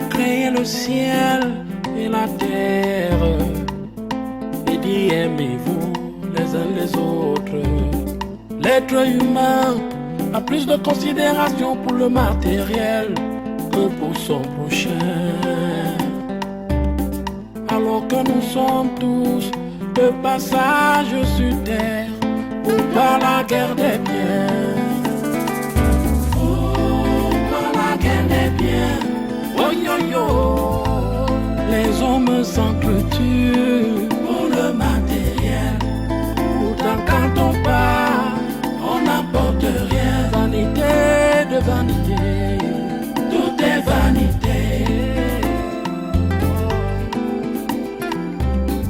créé le ciel et la terre et dit aimez-vous les uns les autres. L'être humain a plus de considération pour le matériel que pour son prochain. Alors que nous sommes tous de passage sur terre pour pas la guerre des biens. La guerre des biens, oh yo yo. Les hommes s'entretuent pour le matériel. Pourtant quand on part, on n'apporte rien. Vanité de vanité, tout est vanité.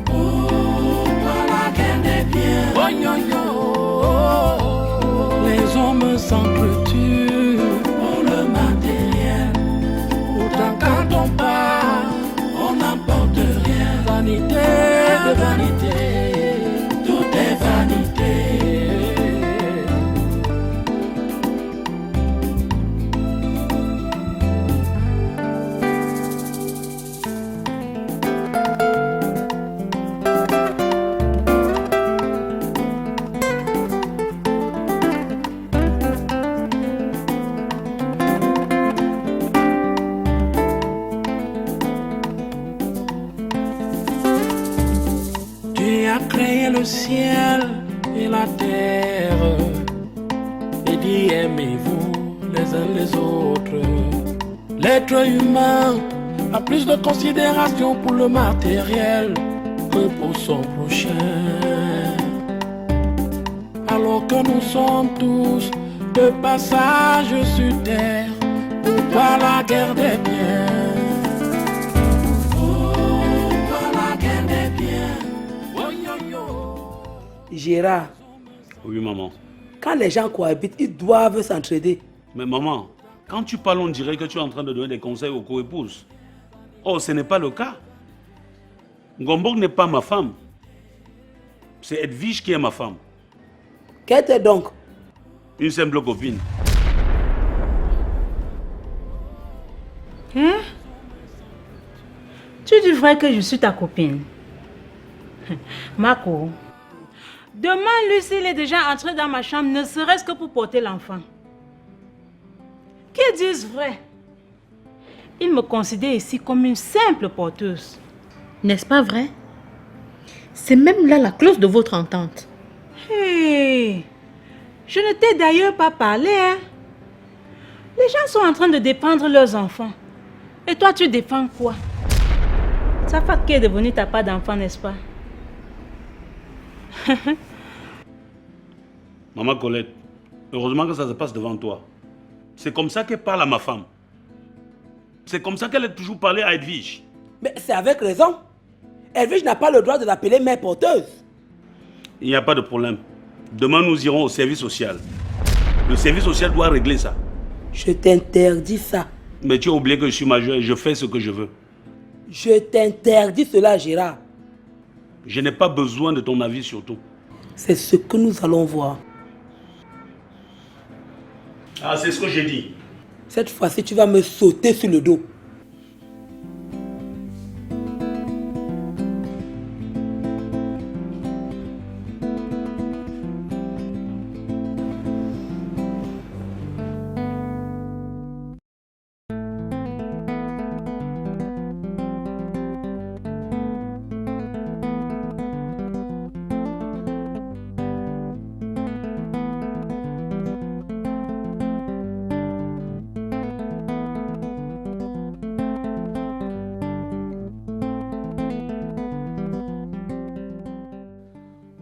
Pourquoi la guerre des biens, oh yo yo. Les hommes s'entretuent pour le matériel. Pourtant quand on part, on n'apporte rien. Vanité de vanité, tout est vanité. Créé le ciel et la terre et dit aimez-vous les uns les autres. L'être humain a plus de considération pour le matériel que pour son prochain. Alors que nous sommes tous de passage sur terre pour pas la guerre des biens. Gérard. Oui, maman. Quand les gens cohabitent, ils doivent s'entraider. Mais maman, quand tu parles, on dirait que tu es en train de donner des conseils aux co-épouses. Oh, ce n'est pas le cas. Ngombok n'est pas ma femme. C'est Edwige qui est ma femme. Qu'est-ce donc? Une simple copine. Hein? Tu dis vrai que je suis ta copine? Marco, demande-lui s'il est déjà entré dans ma chambre, ne serait-ce que pour porter l'enfant. Qu'ils disent vrai. Il me considère ici comme une simple porteuse. N'est-ce pas vrai? C'est même là la clause de votre entente. Hey, je ne t'ai d'ailleurs pas parlé, hein? Les gens sont en train de défendre leurs enfants. Et toi, tu défends quoi? Sa femme qui est devenue ta part d'enfant, n'est-ce pas? Maman Colette, heureusement que ça se passe devant toi. C'est comme ça qu'elle parle à ma femme. C'est comme ça qu'elle a toujours parlé à Edwige. Mais c'est avec raison. Edwige n'a pas le droit de l'appeler mère porteuse. Il n'y a pas de problème. Demain, nous irons au service social. Le service social doit régler ça. Je t'interdis ça. Mais tu as oublié que je suis majeur et je fais ce que je veux. Je t'interdis cela, Gérard. Je n'ai pas besoin de ton avis surtout. C'est ce que nous allons voir. Ah, c'est ce que j'ai dit. Cette fois-ci, tu vas me sauter sur le dos.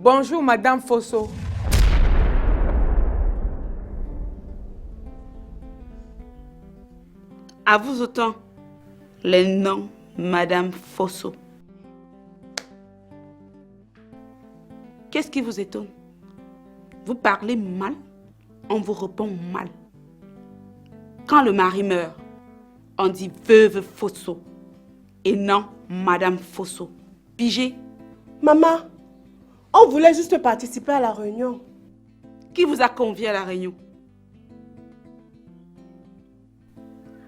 Bonjour, Madame Fosso. À vous autant, les noms, Madame Fosso. Qu'est-ce qui vous étonne? Vous parlez mal, on vous répond mal. Quand le mari meurt, on dit veuve Fosso et non Madame Fosso. Pigé? Maman, on voulait juste participer à la réunion. Qui vous a convié à la réunion?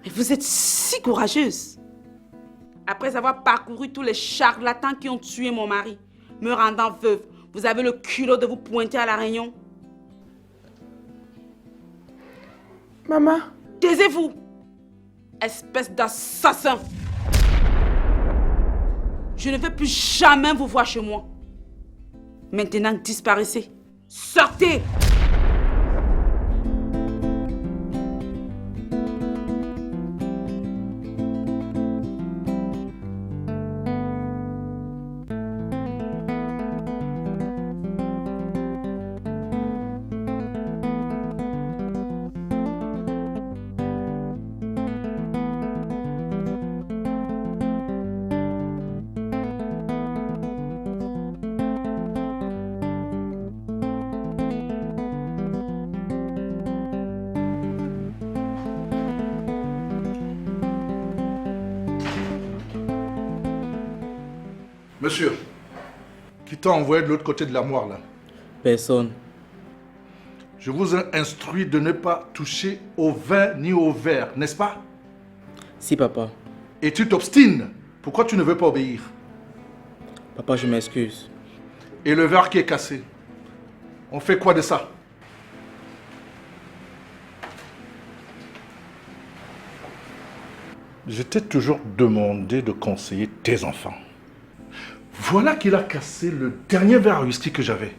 Mais vous êtes si courageuse. Après avoir parcouru tous les charlatans qui ont tué mon mari, me rendant veuve, vous avez le culot de vous pointer à la réunion? Maman. Taisez-vous, espèce d'assassin. Je ne veux plus jamais vous voir chez moi. Maintenant, disparaissez. Sortez! Monsieur, qui t'a envoyé de l'autre côté de l'armoire là? Personne. Je vous ai instruit de ne pas toucher au vin ni au verre, n'est-ce pas? Si, papa. Et tu t'obstines. Pourquoi tu ne veux pas obéir? Papa, je m'excuse. Et le verre qui est cassé, on fait quoi de ça? Je t'ai toujours demandé de conseiller tes enfants. Voilà qu'il a cassé le dernier verre à whisky que j'avais.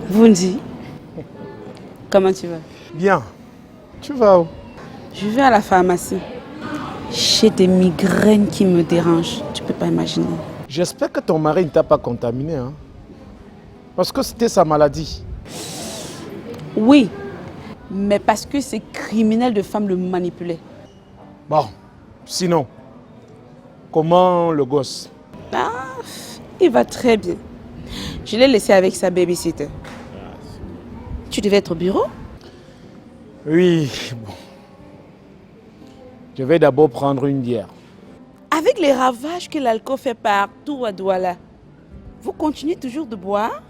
Vundi, comment tu vas? Bien. Tu vas où? Je vais à la pharmacie. J'ai des migraines qui me dérangent. Tu peux pas imaginer. J'espère que ton mari ne t'a pas contaminé. Hein? Parce que c'était sa maladie. Oui, mais parce que ces criminels de femmes le manipulaient. Bon, sinon, comment le gosse? Ah, il va très bien. Je l'ai laissé avec sa babysitter. Tu devais être au bureau? Oui, bon. Je vais d'abord prendre une bière. Avec les ravages que l'alcool fait partout à Douala, vous continuez toujours de boire?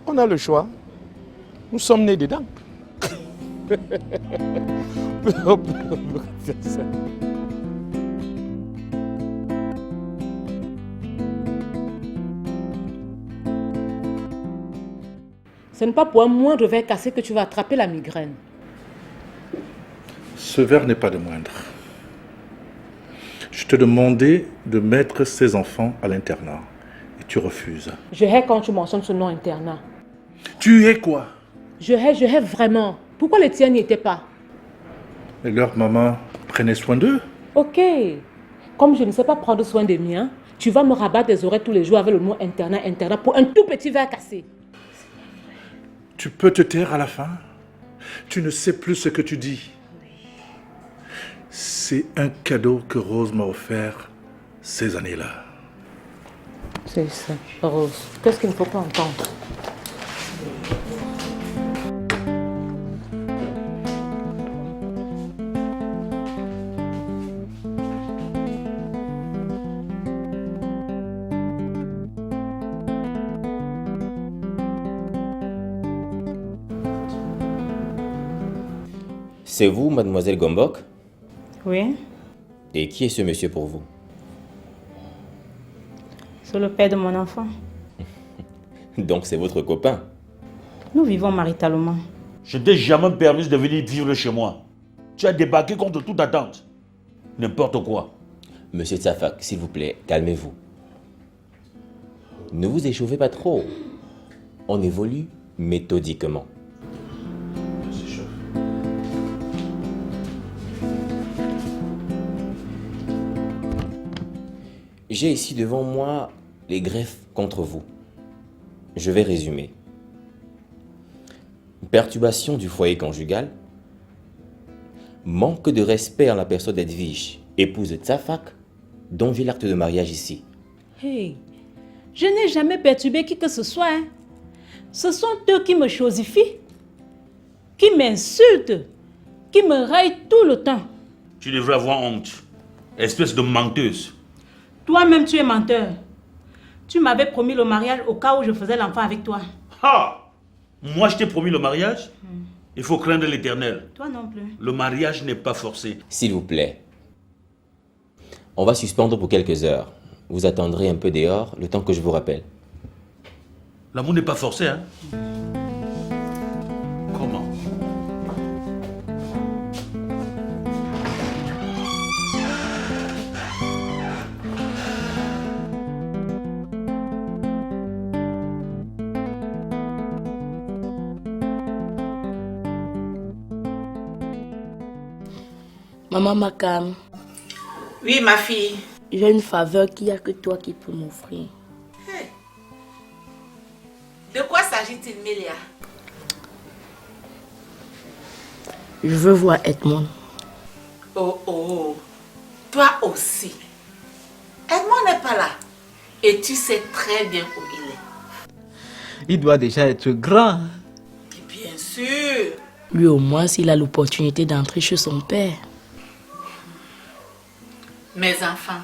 On a le choix. Nous sommes nés dedans. Ce n'est pas pour un moindre verre cassé que tu vas attraper la migraine. Ce verre n'est pas le moindre. Je te demandais de mettre ces enfants à l'internat et tu refuses. Je hais quand tu mentionnes ce nom internat. Tu es quoi? Je hais vraiment. Pourquoi les tiens n'y étaient pas? Et leur maman prenait soin d'eux? Ok. Comme je ne sais pas prendre soin des miens, tu vas me rabattre des oreilles tous les jours avec le mot internat pour un tout petit verre cassé. Tu peux te taire à la fin? Tu ne sais plus ce que tu dis. C'est un cadeau que Rose m'a offert ces années-là. C'est ça, Rose. Qu'est-ce qu'il ne faut pas entendre? C'est vous, mademoiselle Gombok? Oui, Et qui est ce monsieur pour vous? c'est le père de mon enfant. Donc c'est votre copain? Nous vivons maritalement. Je t'ai jamais permis de venir vivre chez moi. Tu as débarqué contre toute attente. N'importe quoi. Monsieur Tsafak, s'il vous plaît, calmez-vous. Ne vous échauffez pas trop. On évolue méthodiquement. J'ai ici devant moi les greffes contre vous. Je vais résumer. Perturbation du foyer conjugal, manque de respect en la personne d'Edwige, épouse de Tsafak, dont j'ai l'acte de mariage ici. Hey, je n'ai jamais perturbé qui que ce soit. Hein. Ce sont eux qui me chosifient, qui m'insultent, qui me raillent tout le temps. Tu devrais avoir honte. Espèce de menteuse. Toi-même, tu es menteur. Tu m'avais promis le mariage au cas où je faisais l'enfant avec toi. Ah! Moi, je t'ai promis le mariage? Il faut craindre l'Éternel. Toi non plus. Le mariage n'est pas forcé. S'il vous plaît. On va suspendre pour quelques heures. Vous attendrez un peu dehors, le temps que je vous rappelle. L'amour n'est pas forcé, hein? Comment? Maman Makam. Oui, ma fille. J'ai une faveur qu'il n'y a que toi qui peux m'offrir. Hey. De quoi s'agit-il, Mélia? Je veux voir Edmond. Oh, oh. Toi aussi. Edmond n'est pas là. Et tu sais très bien où il est. Il doit déjà être grand. Bien sûr. Lui au moins s'il a l'opportunité d'entrer chez son père. Mes enfants,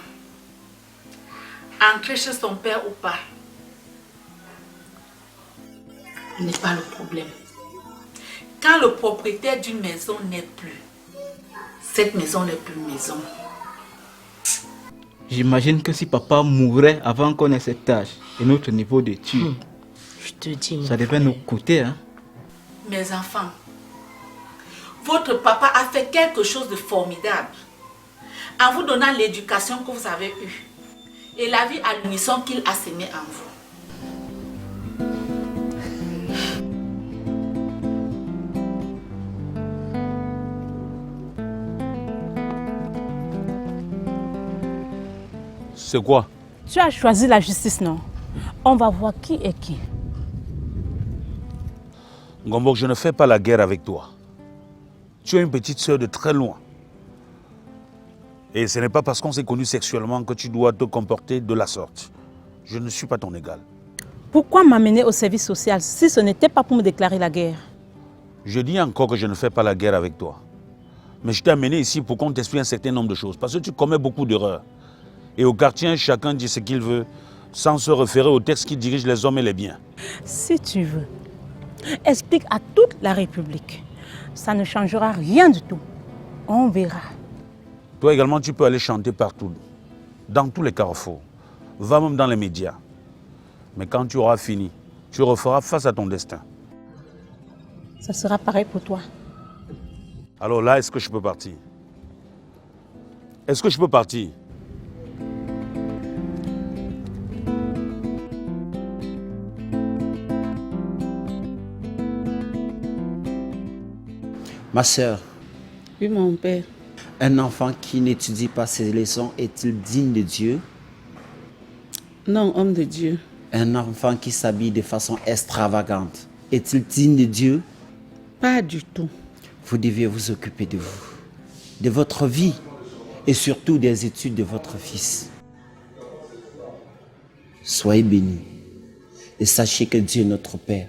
entrer chez son père ou pas, n'est pas le problème. Quand le propriétaire d'une maison n'est plus, cette maison n'est plus maison. J'imagine que si papa mourait avant qu'on ait cet âge et notre niveau d'études, je te dis, ça devait nous coûter. Hein? Mes enfants, votre papa a fait quelque chose de formidable en vous donnant l'éducation que vous avez eue et la vie à l'unisson qu'il a sémée en vous. C'est quoi? Tu as choisi la justice, non? On va voir qui est qui. Ngombok, je ne fais pas la guerre avec toi. Tu es une petite sœur de très loin. Et ce n'est pas parce qu'on s'est connu sexuellement que tu dois te comporter de la sorte. Je ne suis pas ton égal. Pourquoi m'amener au service social si ce n'était pas pour me déclarer la guerre? Je dis encore que je ne fais pas la guerre avec toi. Mais je t'ai amené ici pour qu'on t'explique un certain nombre de choses. Parce que tu commets beaucoup d'erreurs. Et au quartier, chacun dit ce qu'il veut, sans se référer au texte qui dirige les hommes et les biens. Si tu veux, explique à toute la République. Ça ne changera rien du tout. On verra. Toi également, tu peux aller chanter partout, dans tous les carrefours. Va même dans les médias. Mais quand tu auras fini, tu referas face à ton destin. Ça sera pareil pour toi. Alors là, est-ce que je peux partir? Est-ce que je peux partir? Ma sœur. Oui, mon père. Un enfant qui n'étudie pas ses leçons est-il digne de Dieu? Non, homme de Dieu. Un enfant qui s'habille de façon extravagante est-il digne de Dieu? Pas du tout. Vous devez vous occuper de vous, de votre vie et surtout des études de votre fils. Soyez bénis et sachez que Dieu, notre Père,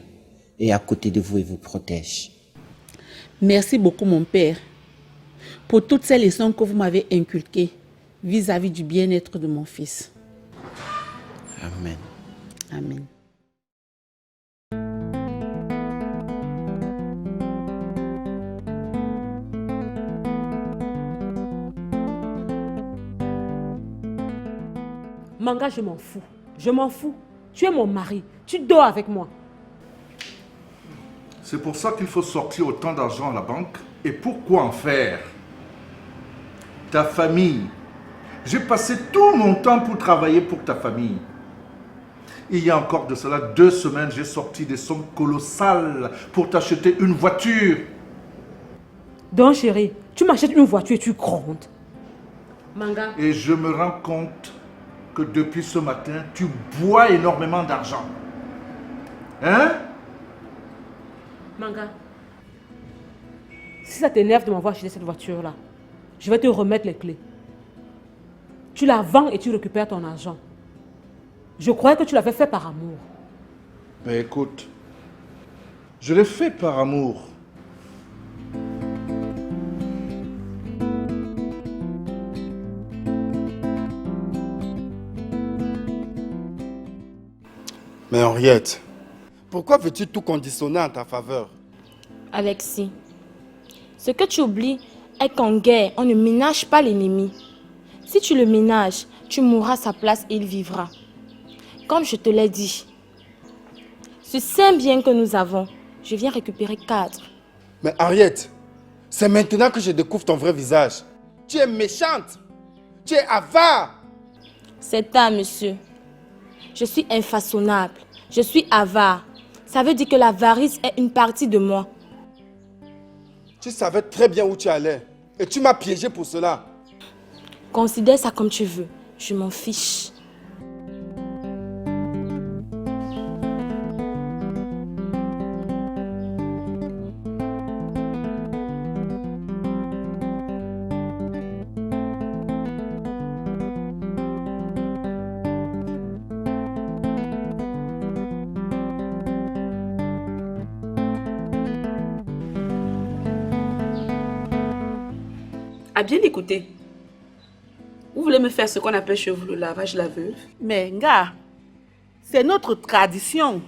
est à côté de vous et vous protège. Merci beaucoup, mon père, pour toutes ces leçons que vous m'avez inculquées vis-à-vis du bien-être de mon fils. Amen. Amen. Manga, je m'en fous. Je m'en fous. Tu es mon mari. Tu dors avec moi. C'est pour ça qu'il faut sortir autant d'argent à la banque. Et pourquoi en faire? Ta famille. J'ai passé tout mon temps pour travailler pour ta famille. Il y a encore de cela 2 semaines, j'ai sorti des sommes colossales pour t'acheter une voiture. Donc chérie, tu m'achètes une voiture et tu grondes. Manga. Et je me rends compte que depuis ce matin, tu bois énormément d'argent. Hein? Manga. Si ça t'énerve de m'avoir acheté cette voiture-là, je vais te remettre les clés. Tu la vends et tu récupères ton argent. Je croyais que tu l'avais fait par amour. Mais écoute, je l'ai fait par amour. Mais Henriette, pourquoi veux-tu tout conditionner en ta faveur? Alexis, ce que tu oublies est qu'en guerre, on ne ménage pas l'ennemi. Si tu le ménages, tu mourras à sa place et il vivra. Comme je te l'ai dit, ce 5 biens que nous avons, je viens récupérer 4. Mais Henriette, c'est maintenant que je découvre ton vrai visage. Tu es méchante. Tu es avare. C'est ça, monsieur. Je suis infaçonnable. Je suis avare. Ça veut dire que l'avarice est une partie de moi. Tu savais très bien où tu allais. Et tu m'as piégé pour cela. Considère ça comme tu veux. Je m'en fiche. À bien écouter. Vous voulez me faire ce qu'on appelle chez vous le lavage la veuve? Mais Nga, c'est notre tradition.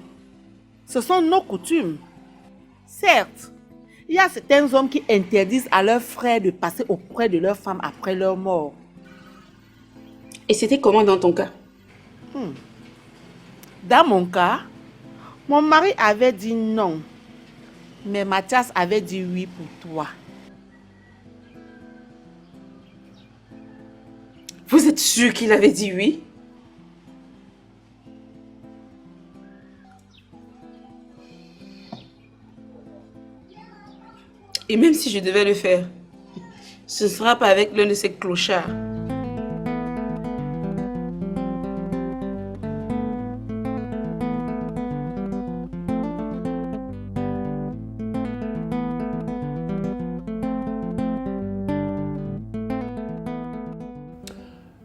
Ce sont nos coutumes. Certes, il y a certains hommes qui interdisent à leurs frères de passer auprès de leurs femmes après leur mort. Et c'était comment dans ton cas? Dans mon cas, mon mari avait dit non. Mais Mathias avait dit oui pour toi. Vous êtes sûr qu'il avait dit oui? Et même si je devais le faire, ce ne sera pas avec l'un de ces clochards.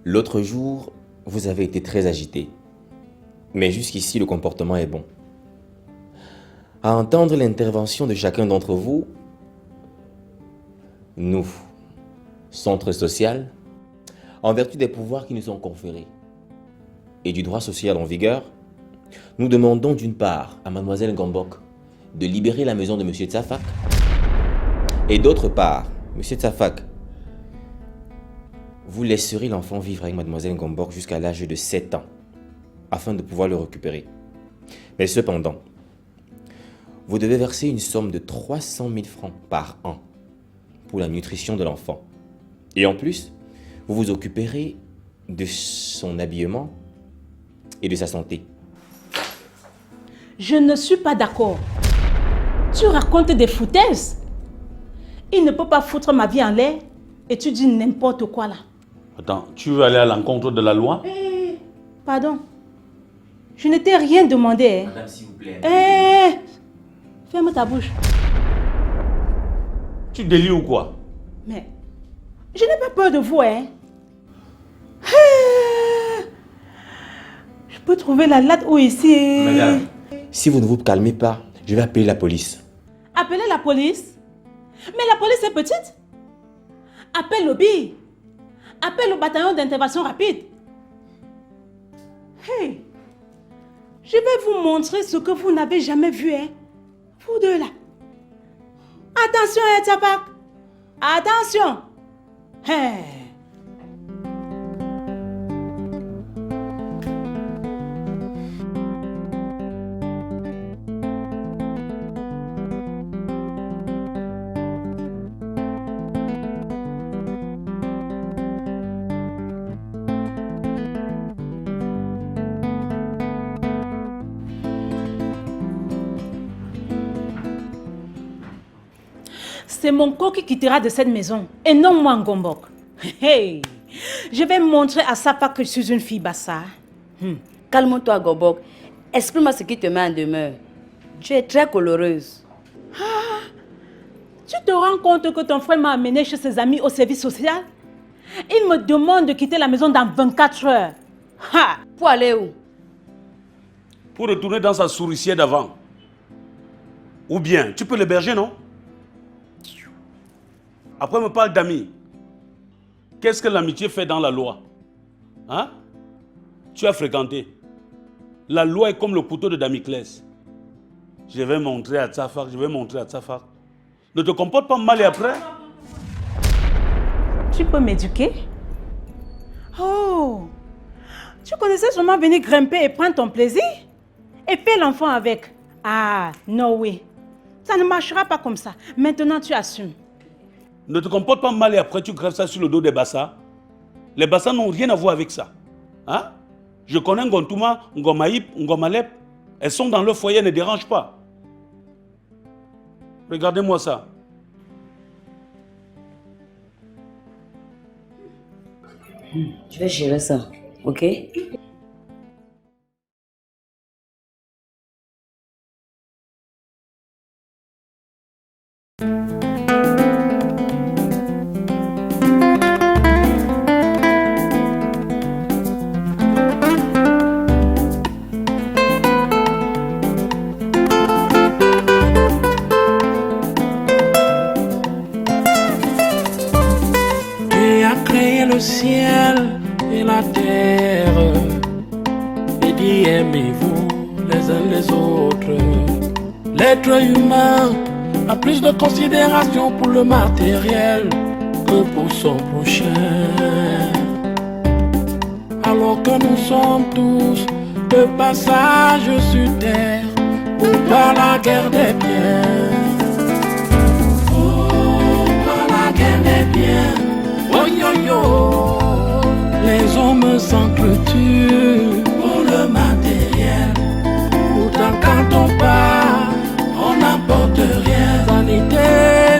L'autre jour, vous avez été très agité. Mais jusqu'ici, le comportement est bon. À entendre l'intervention de chacun d'entre vous, nous, centre social, en vertu des pouvoirs qui nous sont conférés et du droit social en vigueur, nous demandons d'une part à mademoiselle Gombok de libérer la maison de M. Tsafak et d'autre part, M. Tsafak, vous laisserez l'enfant vivre avec mademoiselle Gombok jusqu'à l'âge de 7 ans afin de pouvoir le récupérer. Mais cependant, vous devez verser une somme de 300 000 francs par an pour la nutrition de l'enfant. Et en plus, vous vous occuperez de son habillement et de sa santé. Je ne suis pas d'accord. Tu racontes des foutaises. Il ne peut pas foutre ma vie en l'air et tu dis n'importe quoi là. Attends, tu veux aller à l'encontre de la loi? Pardon. Je ne t'ai rien demandé. Madame, s'il vous plaît. Ferme ta bouche. Tu délies ou quoi? Mais je n'ai pas peur de vous, hein. Je peux trouver la latte où ici. Madame, si vous ne vous calmez pas, je vais appeler la police. Appelez la police? Mais la police est petite. Appelle le BI. Appelle le bataillon d'intervention rapide. Hey, je vais vous montrer ce que vous n'avez jamais vu, hein. Vous deux là. Attention, hein, Tsapak. Attention. Hey. C'est mon corps qui quittera de cette maison et non moi, Ngombok. Hey, je vais montrer à Sapa que je suis une fille bassa. Calme-toi, Ngombok. Exprime-moi ce qui te met en demeure. Tu es très coloureuse. Tu te rends compte que ton frère m'a amené chez ses amis au service social? Il me demande de quitter la maison dans 24 heures. Ha! Pour aller où? Pour retourner dans sa souricière d'avant. Ou bien, tu peux l'héberger, non? Après, me parle d'amis. Qu'est-ce que l'amitié fait dans la loi? Hein? Tu as fréquenté. La loi est comme le couteau de Damoclès. Je vais montrer à Tsafar, je vais montrer à Tsafar. Ne te comporte pas mal et après. Tu peux m'éduquer? Oh! Tu connaissais seulement venir grimper et prendre ton plaisir? Et faire l'enfant avec? Ah, no way. Ça ne marchera pas comme ça. Maintenant, tu assumes. Ne te comporte pas mal et après tu grèves ça sur le dos des bassas. Les bassas n'ont rien à voir avec ça. Hein? Je connais Ngontouma, Ngomaïp, Ngomalep. Elles sont dans leur foyer, elles ne dérangent pas. Regardez-moi ça. Je vais gérer ça, ok? Le ciel et la terre et dit aimez-vous les uns les autres. L'être humain a plus de considération pour le matériel que pour son prochain. Alors que nous sommes tous de passage sur terre, pourquoi la guerre des biens? Pourquoi la guerre des biens? Oh yo yo, les hommes s'entretuent pour le matériel. Pourtant quand on part, on n'apporte rien. Vanité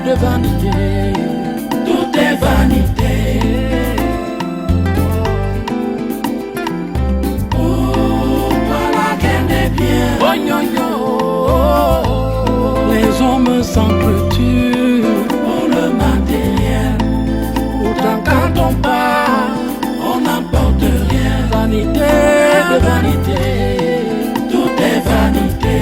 de vanité, tout est vanité. Pourquoi la guerre des biens? Oh yo yo, les hommes s'entretuent pour le matériel. Pourtant quand on part, on n'apporte rien. Vanité de vanité, tout est vanité.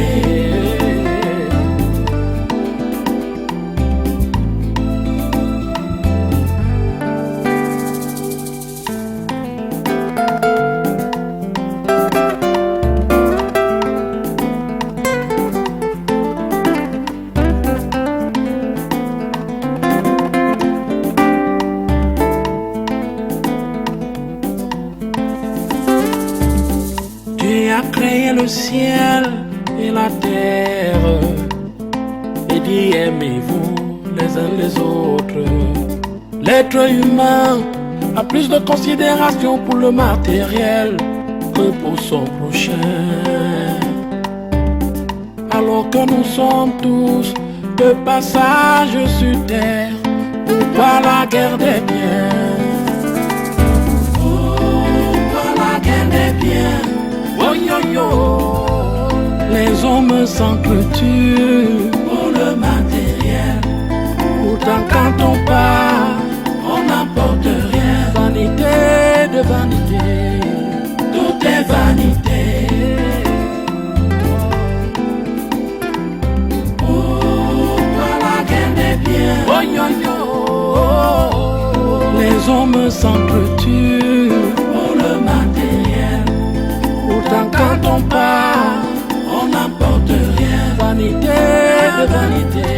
Créé le ciel et la terre et dit aimez-vous les uns les autres. L'être humain a plus de considération pour le matériel que pour son prochain. Alors que nous sommes tous de passage sur terre, pourquoi la guerre des biens? Pourquoi la guerre des biens? Oh yo yo, les hommes s'entretuent pour le matériel. Pourtant quand on part, on n'apporte rien. Vanité de vanité, tout est vanité. Pourquoi la guerre des biens? Oh yo yo, les hommes s'entretuent pour le matériel. Pourtant quand on part, on n'apporte rien. Vanité de vanité.